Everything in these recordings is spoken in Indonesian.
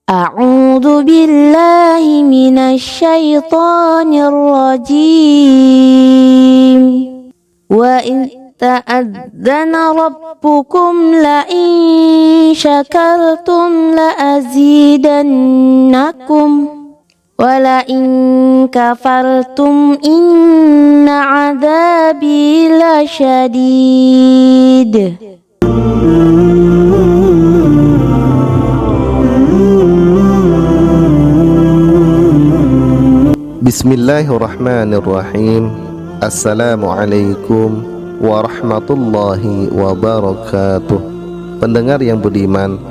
A'udzu billahi minasyaitonir rajim. Wa in ta'adzana rabbukum la in syakartum la azidannakum wa la in kafartum inna 'adzabi lasyadid. Bismillahirrahmanirrahim. Assalamualaikum warahmatullahi wabarakatuh. Pendengar yang budiman,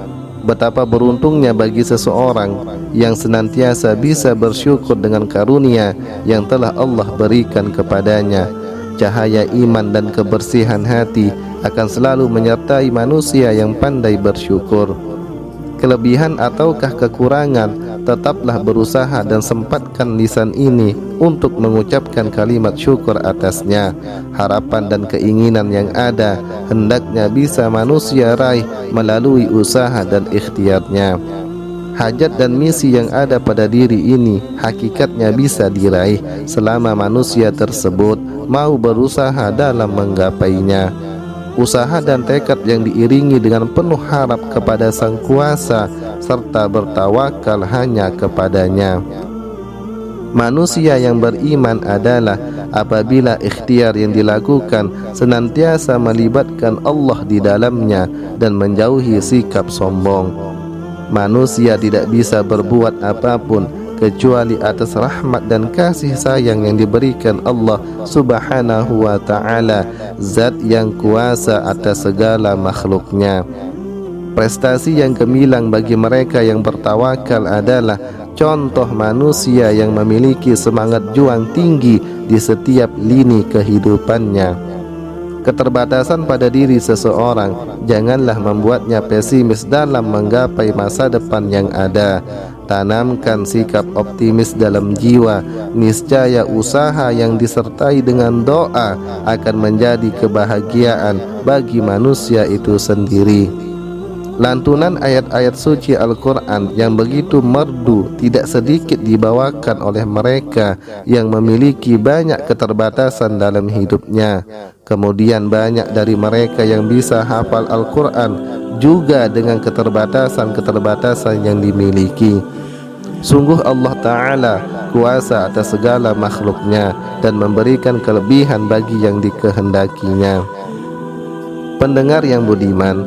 betapa beruntungnya bagi seseorang yang senantiasa bisa bersyukur dengan karunia yang telah Allah berikan kepadanya. Cahaya iman dan kebersihan hati akan selalu menyertai manusia yang pandai bersyukur. Kelebihan ataukah kekurangan, tetaplah berusaha dan sempatkan lisan ini untuk mengucapkan kalimat syukur atasnya. Harapan dan keinginan yang ada hendaknya bisa manusia raih melalui usaha dan ikhtiarnya. Hajat dan misi yang ada pada diri ini hakikatnya bisa diraih selama manusia tersebut mau berusaha dalam menggapainya. Usaha dan tekad yang diiringi dengan penuh harap kepada Sang Kuasa serta bertawakal hanya kepadanya. Manusia yang beriman adalah apabila ikhtiar yang dilakukan senantiasa melibatkan Allah di dalamnya dan menjauhi sikap sombong. Manusia tidak bisa berbuat apapun kecuali atas rahmat dan kasih sayang yang diberikan Allah Subhanahu wa ta'ala, Zat yang kuasa atas segala makhluknya. Prestasi yang gemilang bagi mereka yang bertawakal adalah contoh manusia yang memiliki semangat juang tinggi di setiap lini kehidupannya. Keterbatasan pada diri seseorang janganlah membuatnya pesimis dalam menggapai masa depan yang ada. Tanamkan sikap optimis dalam jiwa. Niscaya usaha yang disertai dengan doa akan menjadi kebahagiaan bagi manusia itu sendiri. Lantunan ayat-ayat suci Al-Quran yang begitu merdu tidak sedikit dibawakan oleh mereka yang memiliki banyak keterbatasan dalam hidupnya. Kemudian banyak dari mereka yang bisa hafal Al-Quran juga dengan keterbatasan-keterbatasan yang dimiliki. Sungguh Allah Ta'ala kuasa atas segala makhluknya dan memberikan kelebihan bagi yang dikehendakinya. Pendengar yang budiman,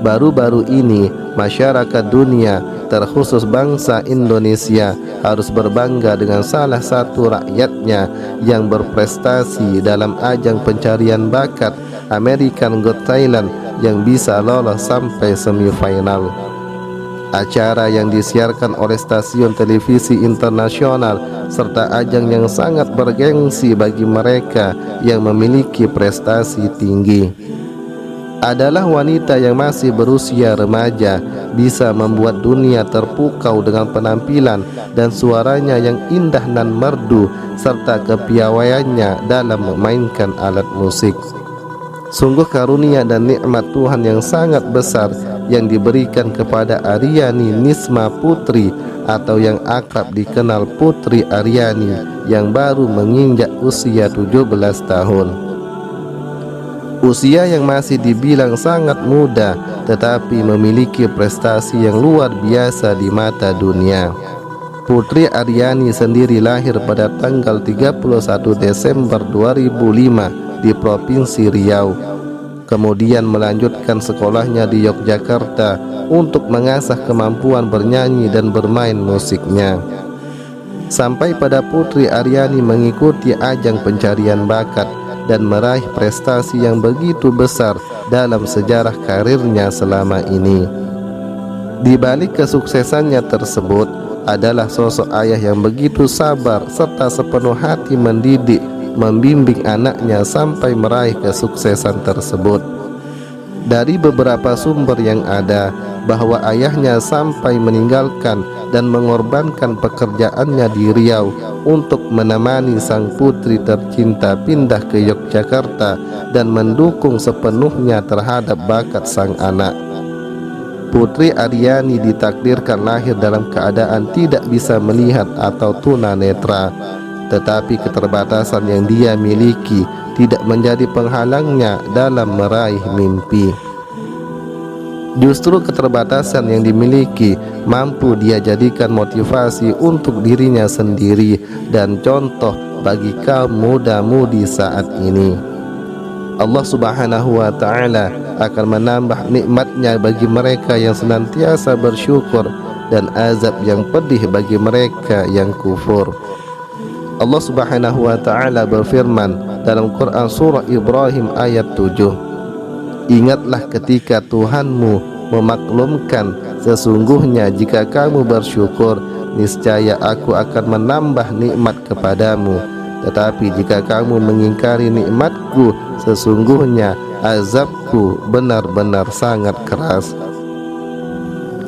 baru-baru ini masyarakat dunia, terkhusus bangsa Indonesia, harus berbangga dengan salah satu rakyatnya yang berprestasi dalam ajang pencarian bakat American Got Talent yang bisa lolos sampai semifinal. Acara yang disiarkan oleh stasiun televisi internasional serta ajang yang sangat bergengsi bagi mereka yang memiliki prestasi tinggi. Adalah wanita yang masih berusia remaja, bisa membuat dunia terpukau dengan penampilan dan suaranya yang indah dan merdu serta kepiawaiannya dalam memainkan alat musik. Sungguh karunia dan nikmat Tuhan yang sangat besar yang diberikan kepada Aryani Nisma Putri atau yang akrab dikenal Putri Aryani yang baru menginjak usia 17 tahun. Usia yang masih dibilang sangat muda tetapi memiliki prestasi yang luar biasa di mata dunia. Putri Aryani sendiri lahir pada tanggal 31 Desember 2005 di Provinsi Riau. Kemudian melanjutkan sekolahnya di Yogyakarta untuk mengasah kemampuan bernyanyi dan bermain musiknya. Sampai pada Putri Aryani mengikuti ajang pencarian bakat dan meraih prestasi yang begitu besar dalam sejarah karirnya selama ini. Di balik kesuksesannya tersebut adalah sosok ayah yang begitu sabar serta sepenuh hati mendidik, membimbing anaknya sampai meraih kesuksesan tersebut. Dari beberapa sumber yang ada, bahwa ayahnya sampai meninggalkan dan mengorbankan pekerjaannya di Riau untuk menemani sang putri tercinta pindah ke Yogyakarta dan mendukung sepenuhnya terhadap bakat sang anak. Putri Aryani ditakdirkan lahir dalam keadaan tidak bisa melihat atau tunanetra, tetapi keterbatasan yang dia miliki tidak menjadi penghalangnya dalam meraih mimpi. Justru keterbatasan yang dimiliki mampu dia jadikan motivasi untuk dirinya sendiri dan contoh bagi kaum muda-mudi saat ini. Allah Subhanahu wa ta'ala akan menambah nikmatnya bagi mereka yang senantiasa bersyukur dan azab yang pedih bagi mereka yang kufur. Allah Subhanahu wa ta'ala berfirman dalam Quran surah Ibrahim ayat 7, ingatlah ketika Tuhanmu memaklumkan, sesungguhnya jika kamu bersyukur, niscaya aku akan menambah nikmat kepadamu. Tetapi jika kamu mengingkari nikmatku, sesungguhnya azabku benar-benar sangat keras.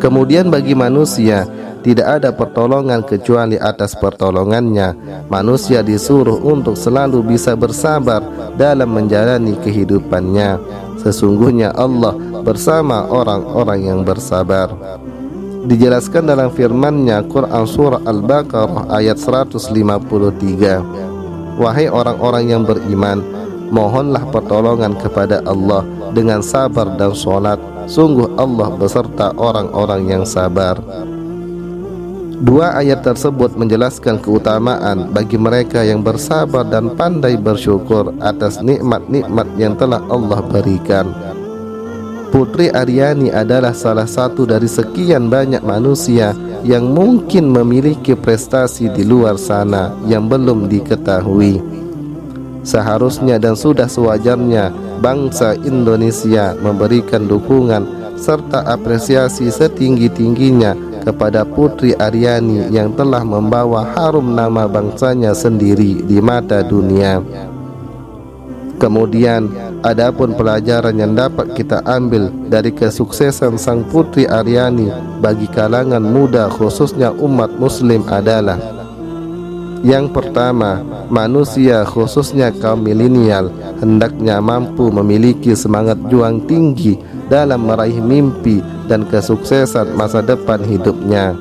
Kemudian bagi manusia tidak ada pertolongan kecuali atas pertolongannya. Manusia disuruh untuk selalu bisa bersabar dalam menjalani kehidupannya. Sesungguhnya Allah bersama orang-orang yang bersabar. Dijelaskan dalam firman-Nya Quran surah Al-Baqarah ayat 153, wahai orang-orang yang beriman, mohonlah pertolongan kepada Allah dengan sabar dan sholat. Sungguh Allah beserta orang-orang yang sabar. Dua ayat tersebut menjelaskan keutamaan bagi mereka yang bersabar dan pandai bersyukur atas nikmat-nikmat yang telah Allah berikan. Putri Aryani adalah salah satu dari sekian banyak manusia yang mungkin memiliki prestasi di luar sana yang belum diketahui. Seharusnya dan sudah sewajarnya bangsa Indonesia memberikan dukungan serta apresiasi setinggi-tingginya kepada Putri Aryani yang telah membawa harum nama bangsanya sendiri di mata dunia. Kemudian, adapun pelajaran yang dapat kita ambil dari kesuksesan sang Putri Aryani bagi kalangan muda khususnya umat muslim adalah: yang pertama, manusia khususnya kaum milenial hendaknya mampu memiliki semangat juang tinggi dalam meraih mimpi dan kesuksesan masa depan hidupnya.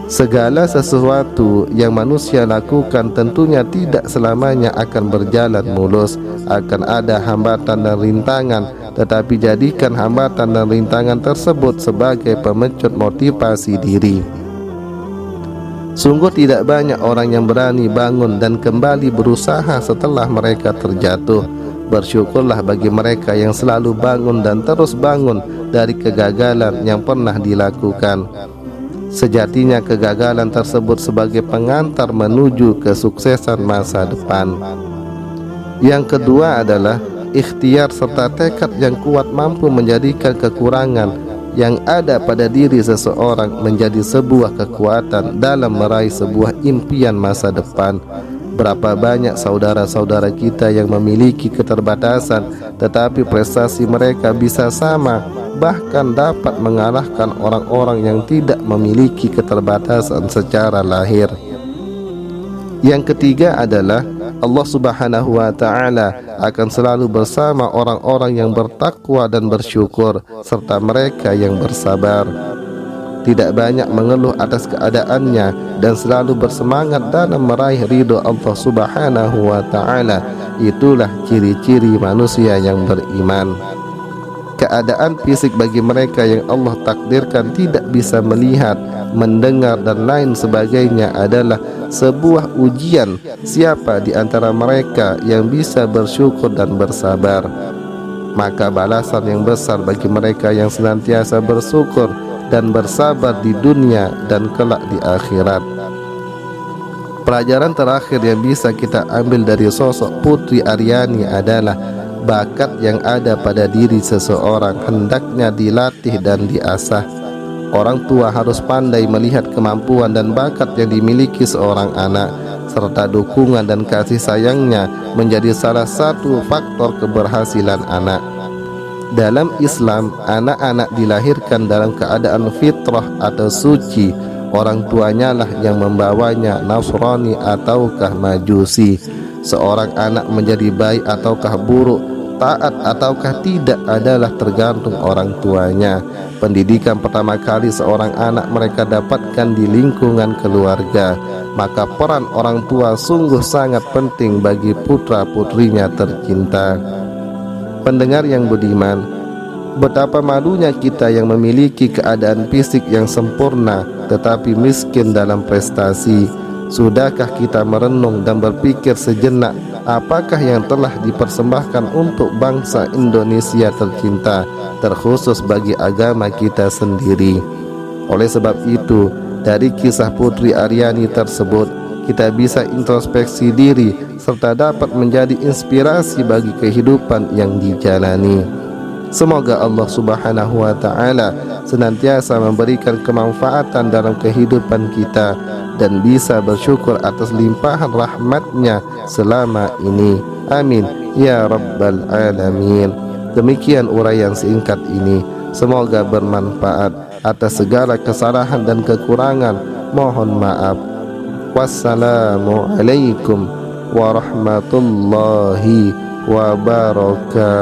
Segala sesuatu yang manusia lakukan tentunya tidak selamanya akan berjalan mulus, akan ada hambatan dan rintangan, tetapi jadikan hambatan dan rintangan tersebut sebagai pemecut motivasi diri. Sungguh tidak banyak orang yang berani bangun dan kembali berusaha setelah mereka terjatuh. Bersyukurlah bagi mereka yang selalu bangun dan terus bangun dari kegagalan yang pernah dilakukan. Sejatinya kegagalan tersebut sebagai pengantar menuju kesuksesan masa depan. Yang kedua adalah ikhtiar serta tekad yang kuat mampu menjadikan kekurangan yang ada pada diri seseorang menjadi sebuah kekuatan dalam meraih sebuah impian masa depan. Berapa banyak saudara-saudara kita yang memiliki keterbatasan, tetapi prestasi mereka bisa sama, bahkan dapat mengalahkan orang-orang yang tidak memiliki keterbatasan secara lahir. Yang ketiga adalah Allah Subhanahu wa ta'ala akan selalu bersama orang-orang yang bertakwa dan bersyukur serta mereka yang bersabar. Tidak banyak mengeluh atas keadaannya dan selalu bersemangat dalam meraih ridho Allah Subhanahu wa ta'ala. Itulah ciri-ciri manusia yang beriman. Keadaan fisik bagi mereka yang Allah takdirkan tidak bisa melihat, mendengar dan lain sebagainya adalah sebuah ujian siapa di antara mereka yang bisa bersyukur dan bersabar. Maka balasan yang besar bagi mereka yang senantiasa bersyukur dan bersabar di dunia dan kelak di akhirat. Pelajaran terakhir yang bisa kita ambil dari sosok Putri Aryani adalah bakat yang ada pada diri seseorang hendaknya dilatih dan diasah. Orang tua harus pandai melihat kemampuan dan bakat yang dimiliki seorang anak, serta dukungan dan kasih sayangnya menjadi salah satu faktor keberhasilan anak. Dalam Islam, anak-anak dilahirkan dalam keadaan fitrah atau suci. Orang tuanya lah yang membawanya Nasrani ataukah Majusi. Seorang anak menjadi baik ataukah buruk, taat ataukah tidak adalah tergantung orang tuanya. pendidikan pertama kali seorang anak mereka dapatkan di lingkungan keluarga, maka peran orang tua sungguh sangat penting bagi putra-putrinya tercinta. Pendengar yang budiman, betapa malunya kita yang memiliki keadaan fisik yang sempurna tetapi miskin dalam prestasi. Sudahkah kita merenung dan berpikir sejenak apakah yang telah dipersembahkan untuk bangsa Indonesia tercinta, terkhusus bagi agama kita sendiri? Oleh sebab itu, dari kisah Putri Aryani tersebut, kita bisa introspeksi diri serta dapat menjadi inspirasi bagi kehidupan yang dijalani. Semoga Allah Subhanahu wa Ta'ala senantiasa memberikan kemanfaatan dalam kehidupan kita dan bisa bersyukur atas limpahan rahmat-Nya selama ini. Amin ya rabbal alamin. Demikian uraian singkat ini, semoga bermanfaat. Atas segala kesalahan dan kekurangan mohon maaf. Wassalamualaikum warahmatullahi wabarakatuh.